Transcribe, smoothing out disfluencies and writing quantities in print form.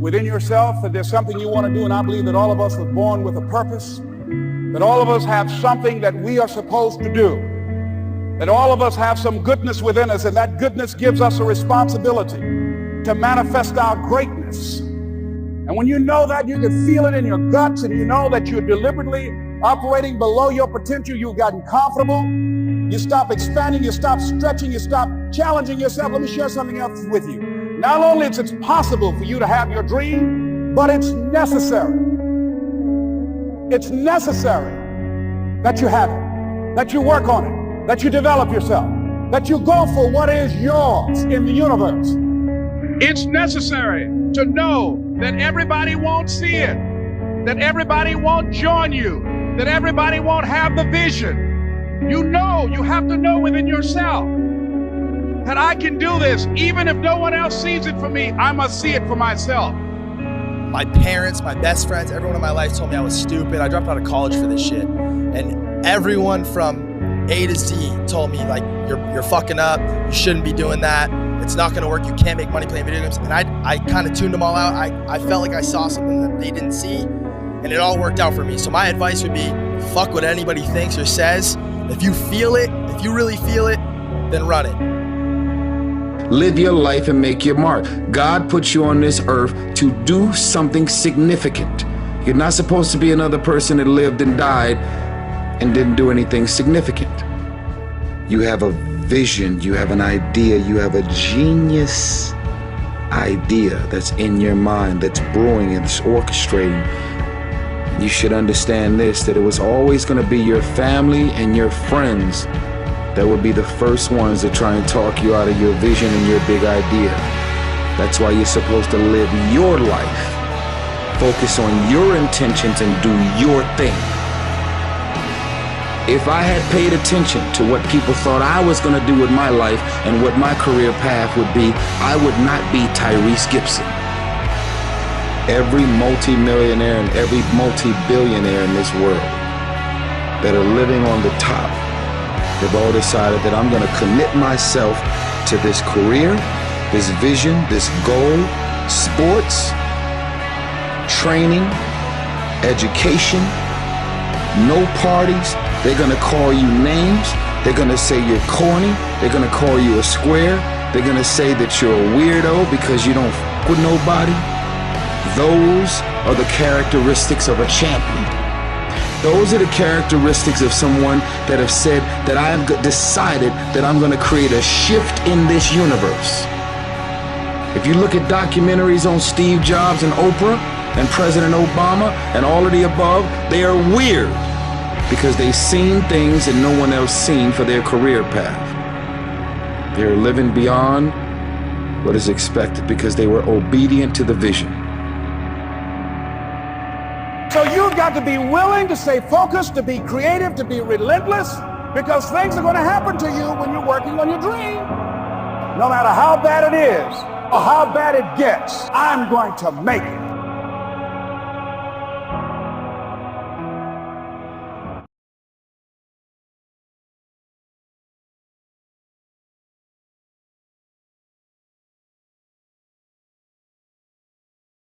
within yourself that there's something you want to do, and I believe that all of us were born with a purpose, that all of us have something that we are supposed to do, that all of us have some goodness within us, and that goodness gives us a responsibility to manifest our greatness. And when you know that, you can feel it in your guts, and you know that you're deliberately operating below your potential. You've gotten comfortable. You stop expanding, you stop stretching, you stop challenging yourself. Let me share something else with you. Not only is it possible for you to have your dream, but it's necessary. It's necessary that you have it, that you work on it, that you develop yourself, that you go for what is yours in the universe. It's necessary to know that everybody won't see it, that everybody won't join you, that everybody won't have the vision. You have to know within yourself that I can do this. Even if no one else sees it for me, I must see it for myself. My parents, my best friends, everyone in my life told me I was stupid. I dropped out of college for this shit. And everyone from A to Z told me, like, you're fucking up. You shouldn't be doing that. It's not gonna work. You can't make money playing video games. And I kind of tuned them all out. I felt like I saw something that they didn't see, and it all worked out for me. So my advice would be, fuck what anybody thinks or says. If you feel it, if you really feel it, then run it. Live your life and make your mark. God put you on this earth to do something significant. You're not supposed to be another person that lived and died and didn't do anything significant. You have a vision, you have an idea, you have a genius idea that's in your mind, that's brewing, it's orchestrating. You should understand this, that it was always going to be your family and your friends that would be the first ones to try and talk you out of your vision and your big idea. That's why you're supposed to live your life, focus on your intentions and do your thing. If I had paid attention to what people thought I was going to do with my life and what my career path would be, I would not be Tyrese Gibson. Every multi-millionaire and every multi-billionaire in this world that are living on the top, they've all decided that I'm going to commit myself to this career, this vision, this goal, sports, training, education, no parties. They're going to call you names. They're going to say you're corny. They're going to call you a square. They're going to say that you're a weirdo because you don't f with nobody. Those are the characteristics of a champion. Those are the characteristics of someone that have said that I have decided that I'm going to create a shift in this universe. If you look at documentaries on Steve Jobs and Oprah and President Obama and all of the above, they are weird because they've seen things that no one else seen for their career path. They're living beyond what is expected because they were obedient to the vision. So you've got to be willing to stay focused, to be creative, to be relentless, because things are going to happen to you when you're working on your dream. No matter how bad it is or how bad it gets, I'm going to make it.